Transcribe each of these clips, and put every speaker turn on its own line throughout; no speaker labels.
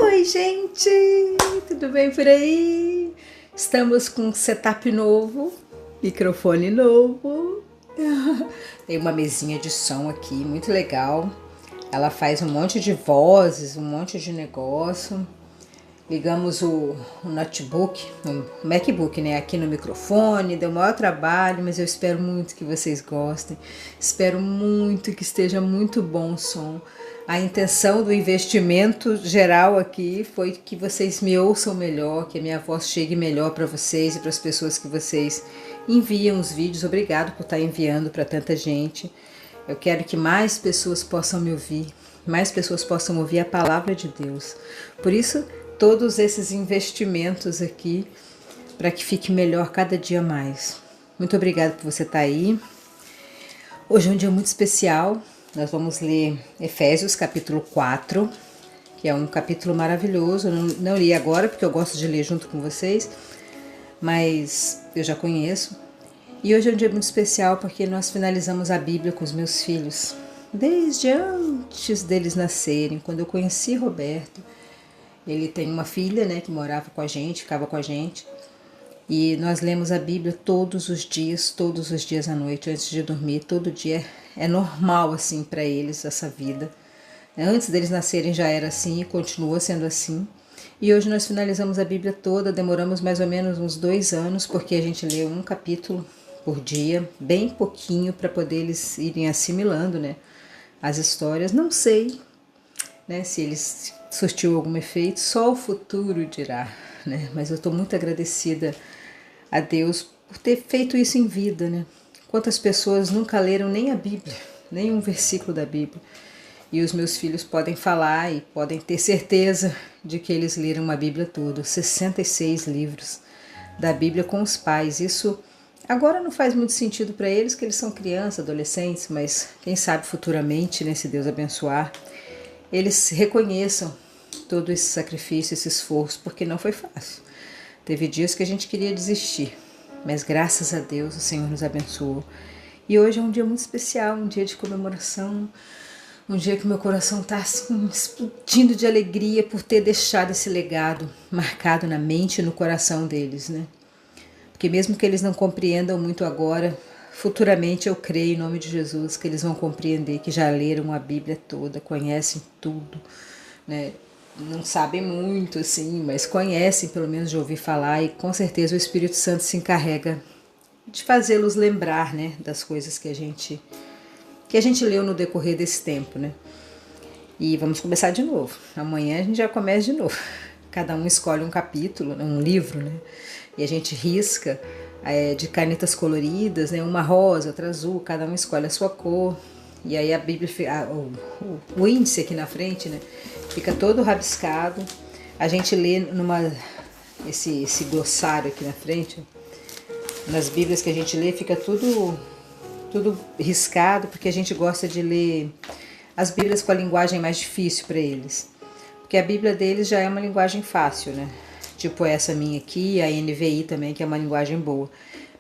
Oi, gente! Tudo bem por aí? Estamos com um setup novo, microfone novo. Tem uma mesinha de som aqui, muito legal. Ela faz um monte de vozes, um monte de negócio. Ligamos o notebook, o MacBook, né, aqui no microfone. Deu o maior trabalho, mas eu espero muito que vocês gostem. Espero muito que esteja muito bom o som. A intenção do investimento geral aqui foi que vocês me ouçam melhor, que a minha voz chegue melhor para vocês e para as pessoas que vocês enviam os vídeos. Obrigado por estar enviando para tanta gente. Eu quero que mais pessoas possam me ouvir, mais pessoas possam ouvir a palavra de Deus. Por isso, todos esses investimentos aqui, para que fique melhor cada dia mais. Muito obrigada por você estar aí. Hoje é um dia muito especial. Nós vamos ler Efésios capítulo 4, que é um capítulo maravilhoso. Eu não li agora porque eu gosto de ler junto com vocês, mas eu já conheço. E hoje é um dia muito especial porque nós finalizamos a Bíblia com os meus filhos. Desde antes deles nascerem, quando eu conheci Roberto. Ele tem uma filha, né, que morava com a gente, ficava com a gente. E nós lemos a Bíblia todos os dias à noite, antes de dormir. Todo dia é normal, assim, para eles, essa vida. Antes deles nascerem já era assim e continua sendo assim. E hoje nós finalizamos a Bíblia toda, demoramos mais ou menos uns 2 anos, porque a gente leu um capítulo por dia, bem pouquinho, para poder eles irem assimilando, né, as histórias. Não sei, né, se eles surtiu algum efeito, só o futuro dirá, né? Mas eu estou muito agradecida a Deus por ter feito isso em vida, né? Quantas pessoas nunca leram nem a Bíblia, nem um versículo da Bíblia. E os meus filhos podem falar e podem ter certeza de que eles leram a Bíblia toda, 66 livros da Bíblia com os pais. Isso agora não faz muito sentido para eles, que eles são crianças, adolescentes, mas quem sabe futuramente, né, se Deus abençoar, eles reconheçam todo esse sacrifício, esse esforço, porque não foi fácil. Teve dias que a gente queria desistir, mas graças a Deus o Senhor nos abençoou. E hoje é um dia muito especial, um dia de comemoração, um dia que meu coração está assim, explodindo de alegria por ter deixado esse legado marcado na mente e no coração deles, né? Porque mesmo que eles não compreendam muito agora, futuramente eu creio em nome de Jesus que eles vão compreender, que já leram a Bíblia toda, conhecem tudo, né? Não sabem muito assim, mas conhecem pelo menos de ouvir falar, e com certeza o Espírito Santo se encarrega de fazê-los lembrar, né, das coisas que a gente leu no decorrer desse tempo, né? E vamos começar de novo. Amanhã a gente já começa de novo. Cada um escolhe um capítulo, um livro, né? E a gente risca de canetas coloridas, né? Uma rosa, outra azul, cada um escolhe a sua cor. E aí a Bíblia, o índice aqui na frente, né, fica todo rabiscado. A gente lê esse glossário aqui na frente. Nas Bíblias que a gente lê fica tudo riscado, porque a gente gosta de ler as Bíblias com a linguagem mais difícil para eles. Porque a Bíblia deles já é uma linguagem fácil, né? Tipo essa minha aqui, a NVI também, que é uma linguagem boa.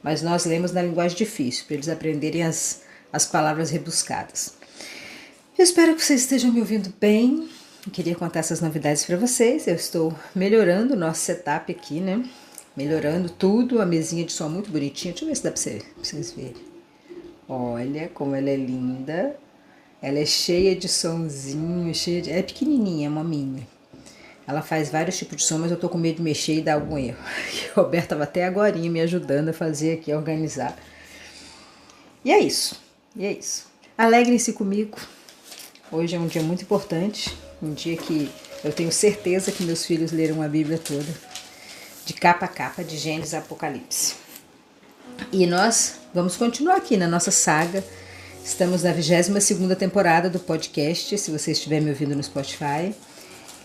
Mas nós lemos na linguagem difícil, para eles aprenderem as palavras rebuscadas. Eu espero que vocês estejam me ouvindo bem. Eu queria contar essas novidades para vocês. Eu estou melhorando o nosso setup aqui, né? Melhorando tudo. A mesinha de som muito bonitinha. Deixa eu ver se dá para vocês verem. Olha como ela é linda. Ela é cheia de sonzinho, é pequenininha, é uma minha. Ela faz vários tipos de som, mas eu tô com medo de mexer e dar algum erro. O Roberto estava até agora me ajudando a fazer aqui, a organizar. E é isso. Alegrem-se comigo. Hoje é um dia muito importante. Um dia que eu tenho certeza que meus filhos leram a Bíblia toda. De capa a capa, de Gênesis a Apocalipse. E nós vamos continuar aqui na nossa saga. Estamos na 22ª temporada do podcast, se você estiver me ouvindo no Spotify.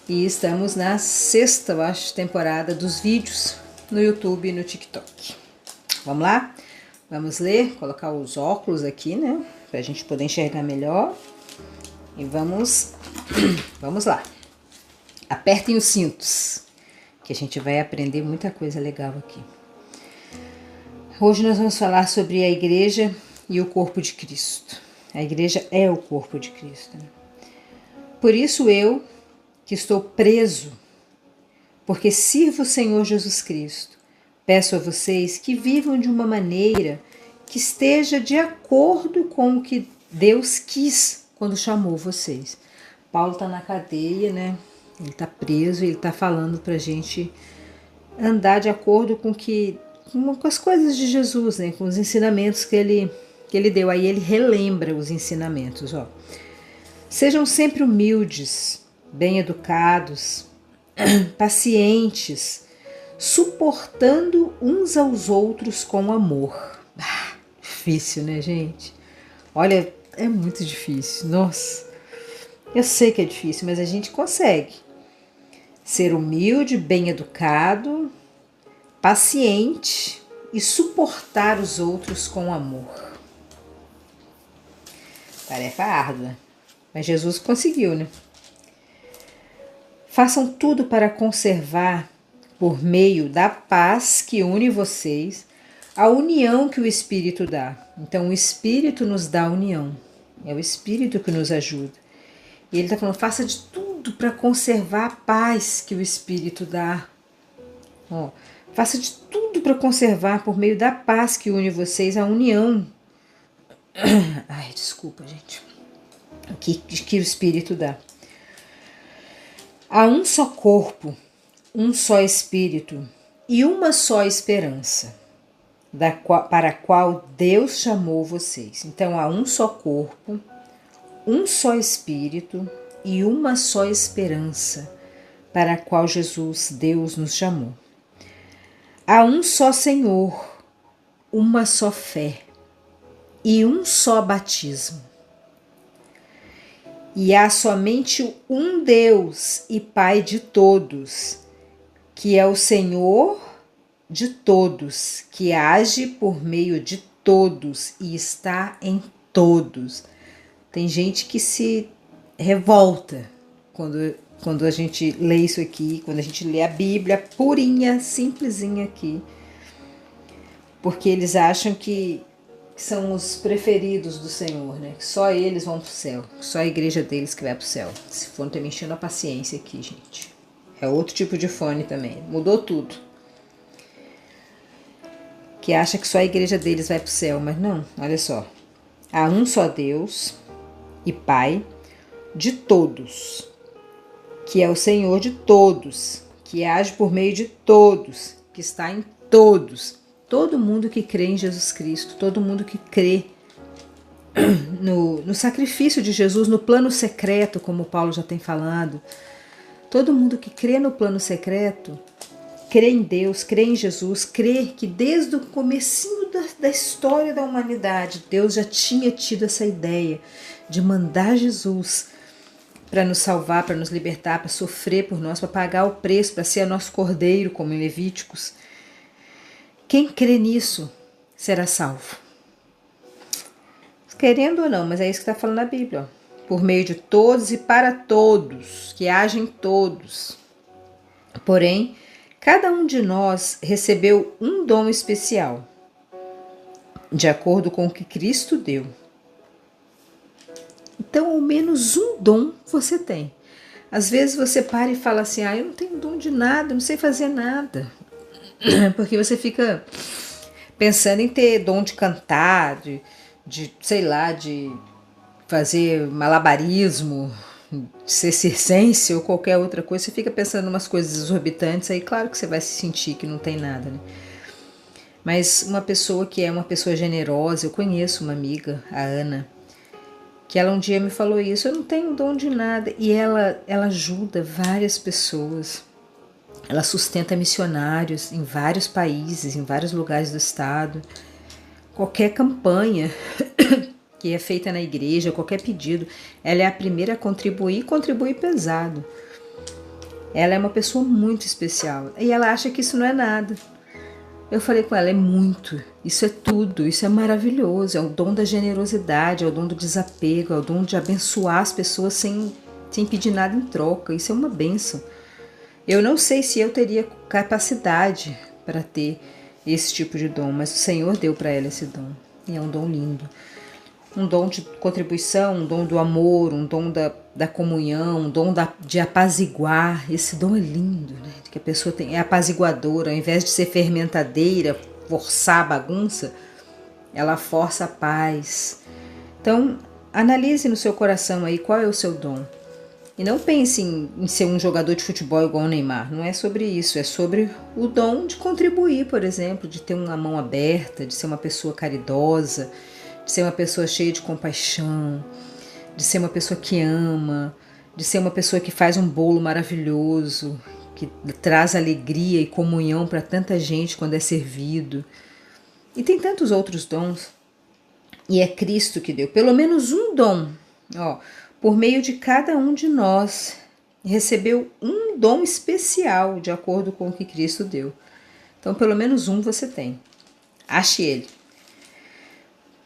E estamos na 6ª, eu acho, temporada dos vídeos no YouTube e no TikTok. Vamos lá? Vamos ler, colocar os óculos aqui, né? Pra gente poder enxergar melhor. E vamos lá. Apertem os cintos, que a gente vai aprender muita coisa legal aqui. Hoje nós vamos falar sobre a igreja e o corpo de Cristo. A igreja é o corpo de Cristo, né? Por isso eu, que estou preso porque sirvo o Senhor Jesus Cristo. Peço a vocês que vivam de uma maneira que esteja de acordo com o que Deus quis quando chamou vocês. Paulo está na cadeia, né? Ele está preso e ele está falando para a gente andar de acordo com as coisas de Jesus, né? Com os ensinamentos que ele deu. Aí ele relembra os ensinamentos. Ó. Sejam sempre humildes, bem educados, pacientes, suportando uns aos outros com amor. Difícil, né, gente? Olha, é muito difícil. Nossa, eu sei que é difícil, mas a gente consegue. Ser humilde, bem educado, paciente e suportar os outros com amor. Tarefa árdua, mas Jesus conseguiu, né? Façam tudo para conservar, por meio da paz que une vocês, a união que o Espírito dá. Então, o Espírito nos dá a união. É o Espírito que nos ajuda. E ele está falando, faça de tudo para conservar a paz que o Espírito dá. Ó, faça de tudo para conservar, por meio da paz que une vocês, a união. Ai, desculpa, gente. Que o Espírito dá. Há um só corpo, um só Espírito e uma só esperança, para a qual Deus chamou vocês. Então, há um só corpo, um só Espírito e uma só esperança, para a qual Deus nos chamou. Há um só Senhor, uma só fé e um só batismo. E há somente um Deus e Pai de todos, que é o Senhor de todos, que age por meio de todos e está em todos. Tem gente que se revolta quando a gente lê isso aqui, quando a gente lê a Bíblia purinha, simplesinha aqui, porque eles acham que são os preferidos do Senhor, né? Que só eles vão para o céu, só a igreja deles que vai para o céu. Esse fone tá me enchendo a paciência aqui, gente. É outro tipo de fone também, mudou tudo. Que acha que só a igreja deles vai para o céu, mas não, olha só. Há um só Deus e Pai de todos, que é o Senhor de todos, que age por meio de todos, que está em todos. Todo mundo que crê em Jesus Cristo, todo mundo que crê no sacrifício de Jesus, no plano secreto, como Paulo já tem falado, todo mundo que crê no plano secreto, crê em Deus, crê em Jesus, crê que desde o comecinho da história da humanidade, Deus já tinha tido essa ideia de mandar Jesus para nos salvar, para nos libertar, para sofrer por nós, para pagar o preço, para ser nosso cordeiro, como em Levíticos. Quem crê nisso será salvo. Querendo ou não, mas é isso que está falando a Bíblia. Ó. Por meio de todos e para todos, que agem todos. Porém, cada um de nós recebeu um dom especial, de acordo com o que Cristo deu. Então, ao menos um dom você tem. Às vezes você para e fala assim, eu não tenho dom de nada, não sei fazer nada. Porque você fica pensando em ter dom de cantar, sei lá, de fazer malabarismo, de ser circense ou qualquer outra coisa. Você fica pensando em umas coisas exorbitantes, aí claro que você vai se sentir que não tem nada, né? Mas uma pessoa que é uma pessoa generosa, eu conheço uma amiga, a Ana, que ela um dia me falou isso, eu não tenho dom de nada, e ela ajuda várias pessoas. Ela sustenta missionários em vários países, em vários lugares do estado. Qualquer campanha que é feita na igreja, qualquer pedido, ela é a primeira a contribuir e contribui pesado. Ela é uma pessoa muito especial e ela acha que isso não é nada. Eu falei com ela, é muito, isso é tudo, isso é maravilhoso, é o dom da generosidade, é o dom do desapego, é o dom de abençoar as pessoas sem pedir nada em troca, isso é uma bênção. Eu não sei se eu teria capacidade para ter esse tipo de dom, mas o Senhor deu para ela esse dom. E é um dom lindo. Um dom de contribuição, um dom do amor, um dom da comunhão, um dom de apaziguar. Esse dom é lindo, né? que a pessoa é apaziguadora, ao invés de ser fermentadeira, forçar a bagunça, ela força a paz. Então, analise no seu coração aí qual é o seu dom. E não pense em ser um jogador de futebol igual o Neymar. Não é sobre isso. É sobre o dom de contribuir, por exemplo, de ter uma mão aberta, de ser uma pessoa caridosa, de ser uma pessoa cheia de compaixão, de ser uma pessoa que ama, de ser uma pessoa que faz um bolo maravilhoso, que traz alegria e comunhão para tanta gente quando é servido. E tem tantos outros dons. E é Cristo que deu pelo menos um dom, por meio de cada um de nós, recebeu um dom especial de acordo com o que Cristo deu. Então, pelo menos um você tem. Ache ele.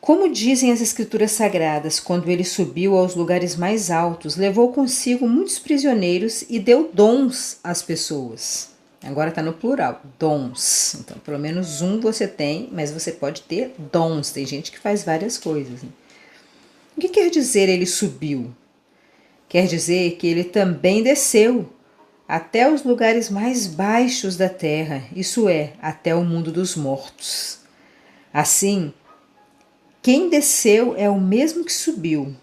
Como dizem as Escrituras Sagradas, quando ele subiu aos lugares mais altos, levou consigo muitos prisioneiros e deu dons às pessoas. Agora está no plural, dons. Então, pelo menos um você tem, mas você pode ter dons. Tem gente que faz várias coisas. Né? O que quer dizer ele subiu? Quer dizer que ele também desceu até os lugares mais baixos da terra, isso é, até o mundo dos mortos. Assim, quem desceu é o mesmo que subiu,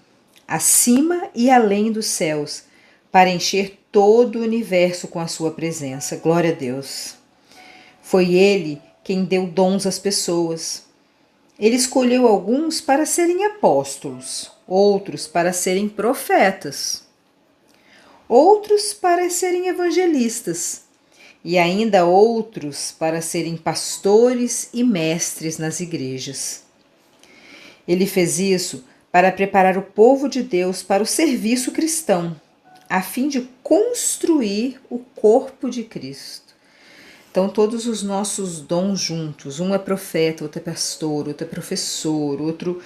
acima e além dos céus, para encher todo o universo com a sua presença. Glória a Deus. Foi ele quem deu dons às pessoas. Ele escolheu alguns para serem apóstolos, outros para serem profetas, outros para serem evangelistas e ainda outros para serem pastores e mestres nas igrejas. Ele fez isso para preparar o povo de Deus para o serviço cristão, a fim de construir o corpo de Cristo. Então, todos os nossos dons juntos, um é profeta, outro é pastor, outro é professor, outro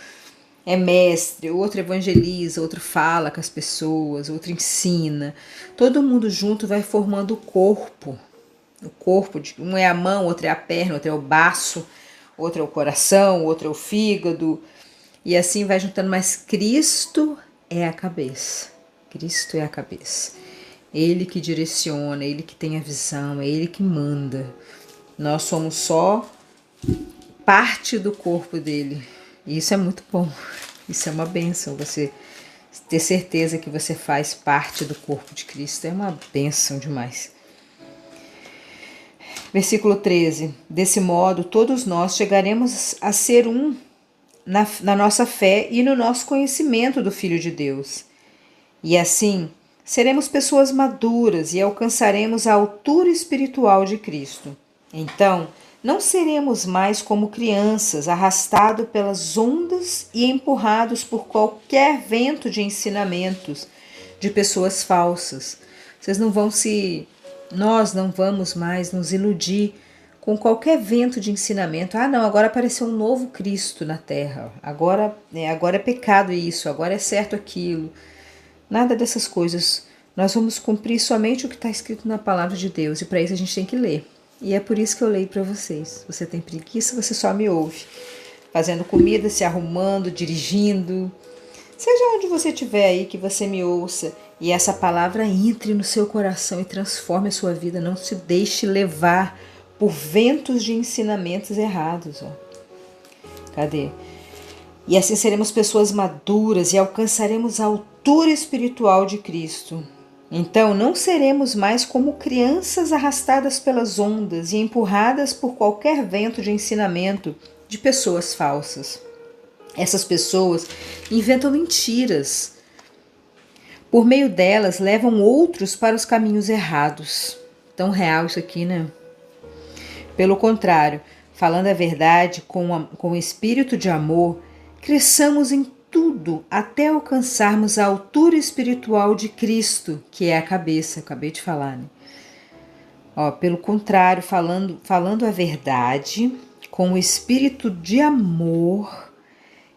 é mestre, outro evangeliza, outro fala com as pessoas, outro ensina. Todo mundo junto vai formando o corpo. O corpo, um é a mão, outro é a perna, outro é o baço, outro é o coração, outro é o fígado. E assim vai juntando, mas Cristo é a cabeça. Cristo é a cabeça. Ele que direciona, ele que tem a visão, é ele que manda. Nós somos só parte do corpo dele. E isso é muito bom. Isso é uma bênção. Você ter certeza que você faz parte do corpo de Cristo é uma bênção demais. Versículo 13. Desse modo, todos nós chegaremos a ser um na nossa fé e no nosso conhecimento do Filho de Deus. E assim, seremos pessoas maduras e alcançaremos a altura espiritual de Cristo. Então, não seremos mais como crianças, arrastados pelas ondas e empurrados por qualquer vento de ensinamentos de pessoas falsas. Nós não vamos mais nos iludir com qualquer vento de ensinamento. Ah, não, agora apareceu um novo Cristo na Terra. Agora é pecado isso, agora é certo aquilo. Nada dessas coisas. Nós vamos cumprir somente o que está escrito na palavra de Deus. E para isso a gente tem que ler. E é por isso que eu leio para vocês. Você tem preguiça, você só me ouve. Fazendo comida, se arrumando, dirigindo. Seja onde você estiver aí, que você me ouça. E essa palavra entre no seu coração e transforme a sua vida. Não se deixe levar por ventos de ensinamentos errados. Cadê? E assim seremos pessoas maduras e alcançaremos a altura espiritual de Cristo. Então não seremos mais como crianças arrastadas pelas ondas e empurradas por qualquer vento de ensinamento de pessoas falsas. Essas pessoas inventam mentiras. Por meio delas levam outros para os caminhos errados. Tão real isso aqui, né? Pelo contrário, falando a verdade com espírito de amor, cresçamos em tudo até alcançarmos a altura espiritual de Cristo, que é a cabeça. Acabei de falar, né? Pelo contrário, falando a verdade, com o espírito de amor,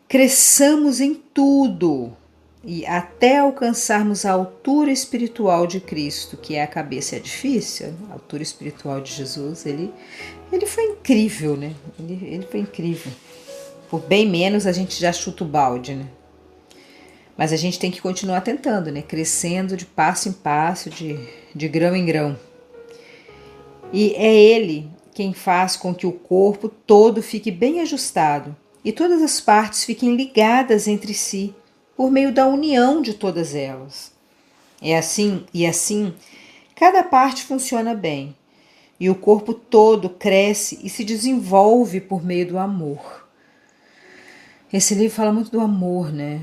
cresçamos em tudo e até alcançarmos a altura espiritual de Cristo, que é a cabeça. É difícil, a altura espiritual de Jesus, ele foi incrível, né? Ele foi incrível. Por bem menos a gente já chuta o balde, né? Mas a gente tem que continuar tentando, né? Crescendo de passo em passo, de grão em grão. E é Ele quem faz com que o corpo todo fique bem ajustado e todas as partes fiquem ligadas entre si por meio da união de todas elas. Assim, cada parte funciona bem e o corpo todo cresce e se desenvolve por meio do amor. Esse livro fala muito do amor, né?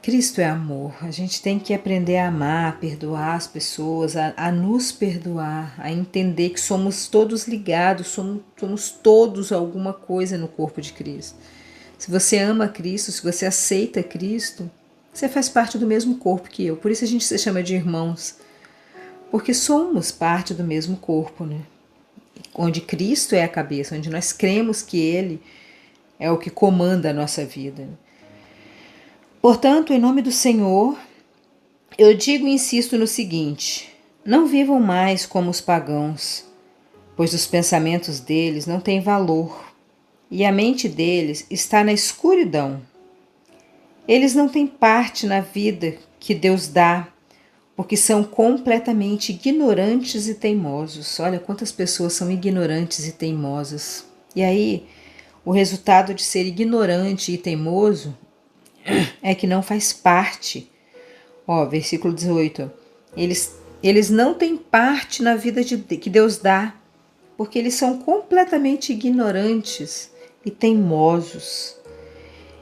Cristo é amor. A gente tem que aprender a amar, a perdoar as pessoas, a nos perdoar, a entender que somos todos ligados, somos todos alguma coisa no corpo de Cristo. Se você ama Cristo, se você aceita Cristo, você faz parte do mesmo corpo que eu. Por isso a gente se chama de irmãos, porque somos parte do mesmo corpo, né? Onde Cristo é a cabeça, onde nós cremos que Ele é o que comanda a nossa vida. Portanto, em nome do Senhor, eu digo e insisto no seguinte: não vivam mais como os pagãos, pois os pensamentos deles não têm valor e a mente deles está na escuridão. Eles não têm parte na vida que Deus dá, porque são completamente ignorantes e teimosos. Olha quantas pessoas são ignorantes e teimosas. E aí, o resultado de ser ignorante e teimoso é que não faz parte. Versículo 18. Eles não têm parte na vida que Deus dá, porque eles são completamente ignorantes e teimosos.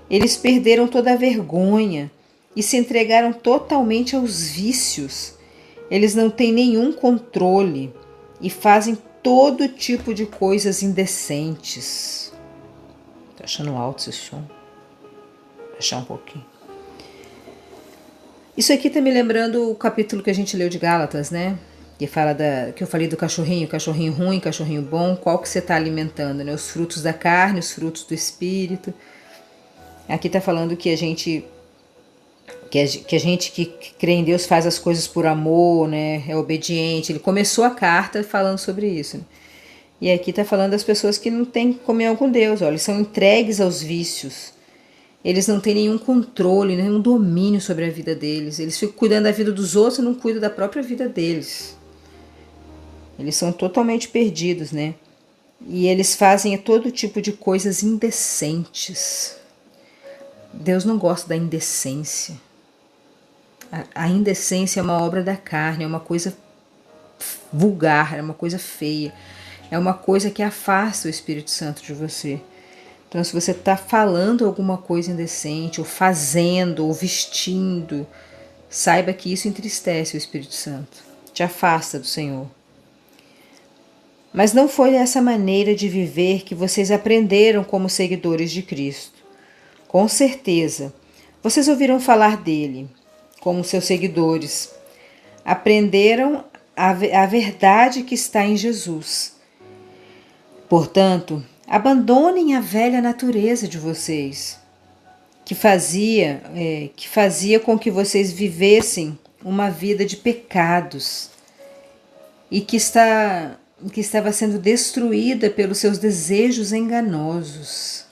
Eles perderam toda a vergonha e se entregaram totalmente aos vícios. Eles não têm nenhum controle e fazem todo tipo de coisas indecentes. Tô achando alto esse som. Vou baixar um pouquinho. Isso aqui tá me lembrando o capítulo que a gente leu de Gálatas, né? Que fala que eu falei do cachorrinho ruim, cachorrinho bom, qual que você está alimentando, né? Os frutos da carne, os frutos do espírito. Aqui tá falando que a gente que crê em Deus faz as coisas por amor, né? É obediente. Ele começou a carta falando sobre isso. Né? E aqui tá falando das pessoas que não têm comunhão com Deus, olha, eles são entregues aos vícios. Eles não têm nenhum controle, nenhum domínio sobre a vida deles. Eles ficam cuidando da vida dos outros e não cuidam da própria vida deles. Eles são totalmente perdidos, né? E eles fazem todo tipo de coisas indecentes. Deus não gosta da indecência. A indecência é uma obra da carne, é uma coisa vulgar, é uma coisa feia. É uma coisa que afasta o Espírito Santo de você. Então, se você está falando alguma coisa indecente, ou fazendo, ou vestindo, saiba que isso entristece o Espírito Santo, te afasta do Senhor. Mas não foi essa maneira de viver que vocês aprenderam como seguidores de Cristo. Com certeza, vocês ouviram falar dele, como seus seguidores. Aprenderam a verdade que está em Jesus. Portanto, abandonem a velha natureza de vocês, que fazia com que vocês vivessem uma vida de pecados e que estava sendo destruída pelos seus desejos enganosos.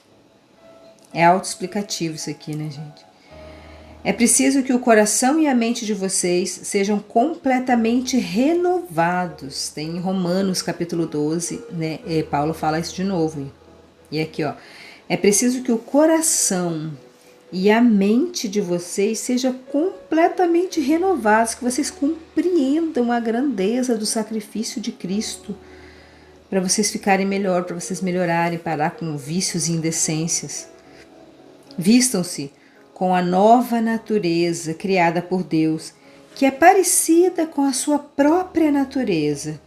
É autoexplicativo isso aqui, né, gente? É preciso que o coração e a mente de vocês sejam completamente renovados. Tem em Romanos capítulo 12, né? Paulo fala isso de novo. E aqui, ó. É preciso que o coração e a mente de vocês sejam completamente renovados, que vocês compreendam a grandeza do sacrifício de Cristo, para vocês ficarem melhor, para vocês melhorarem, parar com vícios e indecências. Vistam-se com a nova natureza criada por Deus, que é parecida com a sua própria natureza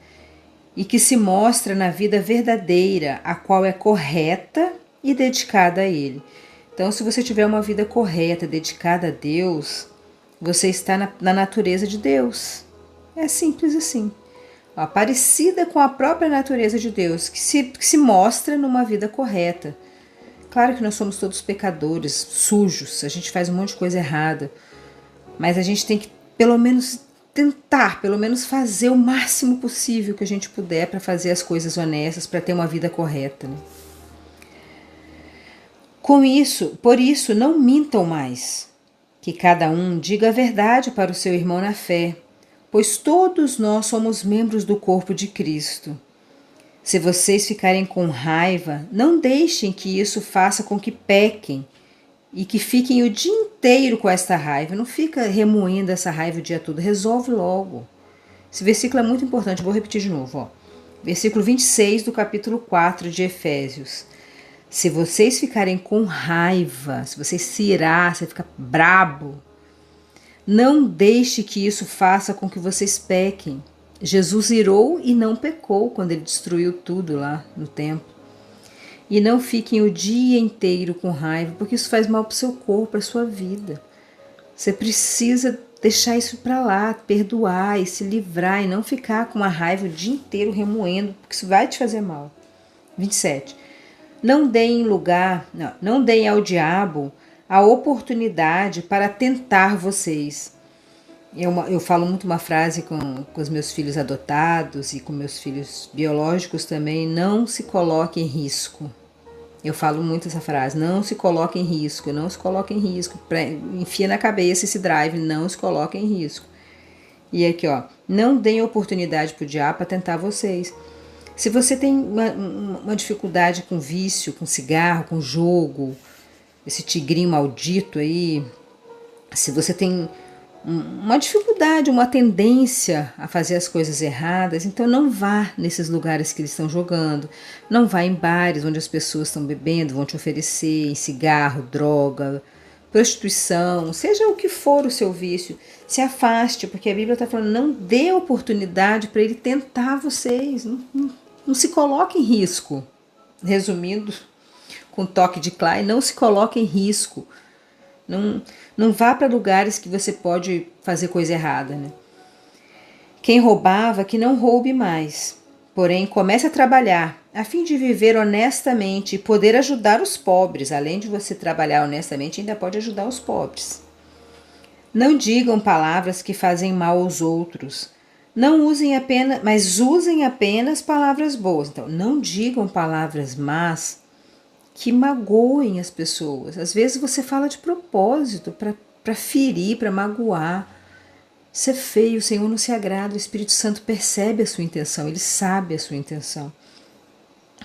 e que se mostra na vida verdadeira, a qual é correta e dedicada a Ele. Então, se você tiver uma vida correta, dedicada a Deus, você está na natureza de Deus. É simples assim. Parecida com a própria natureza de Deus, que se mostra numa vida correta. Claro que nós somos todos pecadores, sujos, a gente faz um monte de coisa errada, mas a gente tem que pelo menos tentar, pelo menos fazer o máximo possível que a gente puder para fazer as coisas honestas, para ter uma vida correta. Né? Por isso, não mintam mais, que cada um diga a verdade para o seu irmão na fé, pois todos nós somos membros do corpo de Cristo. Se vocês ficarem com raiva, não deixem que isso faça com que pequem e que fiquem o dia inteiro com esta raiva. Não fica remoendo essa raiva o dia todo, resolve logo. Esse versículo é muito importante, vou repetir de novo. Ó. Versículo 26 do capítulo 4 de Efésios. Se vocês ficarem com raiva, se você se irar, se ficar brabo, não deixe que isso faça com que vocês pequem. Jesus irou e não pecou quando ele destruiu tudo lá no templo. E não fiquem o dia inteiro com raiva, porque isso faz mal para o seu corpo, para a sua vida. Você precisa deixar isso para lá, perdoar e se livrar e não ficar com a raiva o dia inteiro remoendo, porque isso vai te fazer mal. 27. Não deem ao diabo a oportunidade para tentar vocês. Eu falo muito uma frase com os meus filhos adotados e com meus filhos biológicos também, não se coloque em risco. Eu falo muito essa frase, não se coloque em risco, não se coloque em risco. Enfia na cabeça esse drive, não se coloque em risco. E aqui, ó, não deem oportunidade para o diabo para tentar vocês. Se você tem uma dificuldade com vício, com cigarro, com jogo, esse tigrinho maldito aí, se você tem uma dificuldade, uma tendência a fazer as coisas erradas, então não vá nesses lugares que eles estão jogando, não vá em bares onde as pessoas estão bebendo, vão te oferecer cigarro, droga, prostituição, seja o que for o seu vício, se afaste, porque a Bíblia está falando, não dê oportunidade para ele tentar vocês, não se coloque em risco. Resumindo, com toque de Klein, não se coloque em risco. Não vá para lugares que você pode fazer coisa errada. Né? Quem roubava, que não roube mais. Porém, comece a trabalhar, a fim de viver honestamente e poder ajudar os pobres. Além de você trabalhar honestamente, ainda pode ajudar os pobres. Não digam palavras que fazem mal aos outros. Não usem apenas, mas usem apenas palavras boas. Então, não digam palavras más que magoem as pessoas. Às vezes você fala de propósito, para ferir, para magoar. Isso é feio, o Senhor não se agrada, o Espírito Santo percebe a sua intenção, ele sabe a sua intenção.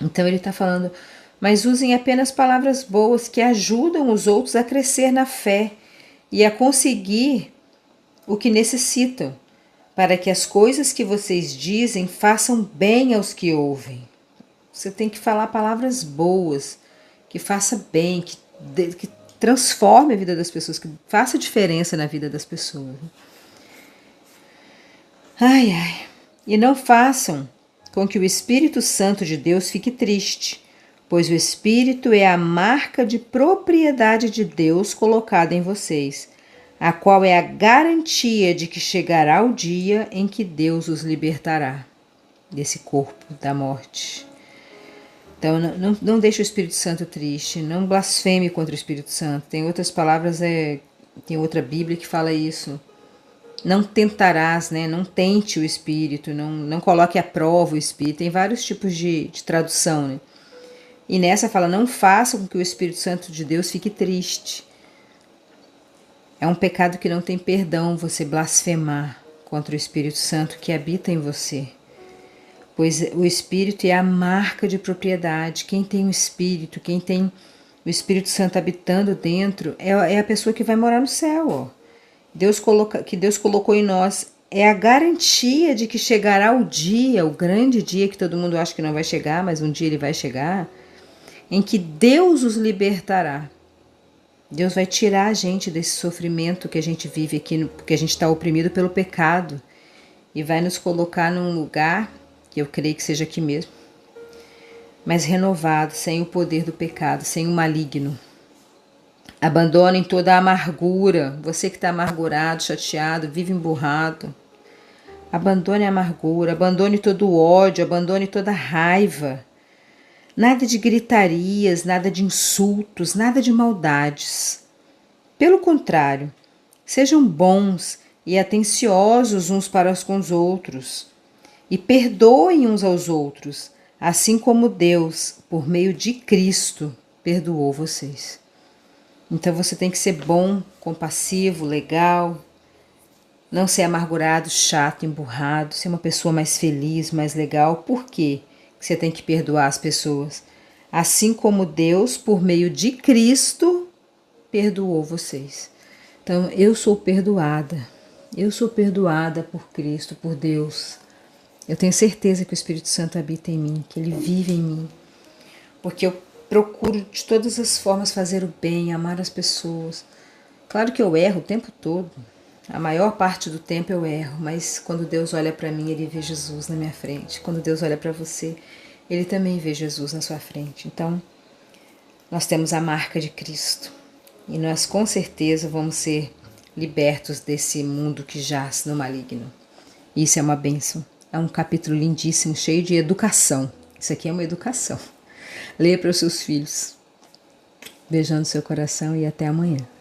Então ele está falando, mas usem apenas palavras boas que ajudam os outros a crescer na fé e a conseguir o que necessitam, para que as coisas que vocês dizem façam bem aos que ouvem. Você tem que falar palavras boas, que faça bem, que transforme a vida das pessoas, que faça diferença na vida das pessoas. Ai, ai. E não façam com que o Espírito Santo de Deus fique triste, pois o Espírito é a marca de propriedade de Deus colocada em vocês, a qual é a garantia de que chegará o dia em que Deus os libertará desse corpo da morte. Então, não deixe o Espírito Santo triste, não blasfeme contra o Espírito Santo. Tem outras palavras, tem outra Bíblia que fala isso. Não tentarás, né? Não tente o Espírito, não coloque à prova o Espírito. Tem vários tipos de tradução, né? E nessa fala, não faça com que o Espírito Santo de Deus fique triste. É um pecado que não tem perdão você blasfemar contra o Espírito Santo que habita em você. Pois o Espírito é a marca de propriedade. Quem tem o Espírito, quem tem o Espírito Santo habitando dentro, é a pessoa que vai morar no céu. Ó. Deus colocou em nós é a garantia de que chegará o dia, o grande dia que todo mundo acha que não vai chegar, mas um dia ele vai chegar, em que Deus os libertará. Deus vai tirar a gente desse sofrimento que a gente vive aqui, porque a gente está oprimido pelo pecado, e vai nos colocar num lugar que eu creio que seja aqui mesmo, mas renovado, sem o poder do pecado, sem o maligno. Abandonem toda a amargura, você que está amargurado, chateado, vive emburrado. Abandone a amargura, abandone todo o ódio, abandone toda a raiva. Nada de gritarias, nada de insultos, nada de maldades. Pelo contrário, sejam bons e atenciosos uns para com os outros. E perdoem uns aos outros, assim como Deus, por meio de Cristo, perdoou vocês. Então você tem que ser bom, compassivo, legal, Não ser amargurado, chato, emburrado, ser uma pessoa mais feliz, mais legal. Por quê que você tem que perdoar as pessoas? Assim como Deus, por meio de Cristo, perdoou vocês. Então, eu sou perdoada. Eu sou perdoada por Cristo, por Deus. Eu tenho certeza que o Espírito Santo habita em mim, que Ele vive em mim. Porque eu procuro de todas as formas fazer o bem, amar as pessoas. Claro que eu erro o tempo todo. A maior parte do tempo eu erro, mas quando Deus olha para mim, Ele vê Jesus na minha frente. Quando Deus olha para você, Ele também vê Jesus na sua frente. Então, nós temos a marca de Cristo. E nós com certeza vamos ser libertos desse mundo que jaz no maligno. Isso é uma bênção. É um capítulo lindíssimo, cheio de educação. Isso aqui é uma educação. Leia para os seus filhos. Beijando seu coração e até amanhã.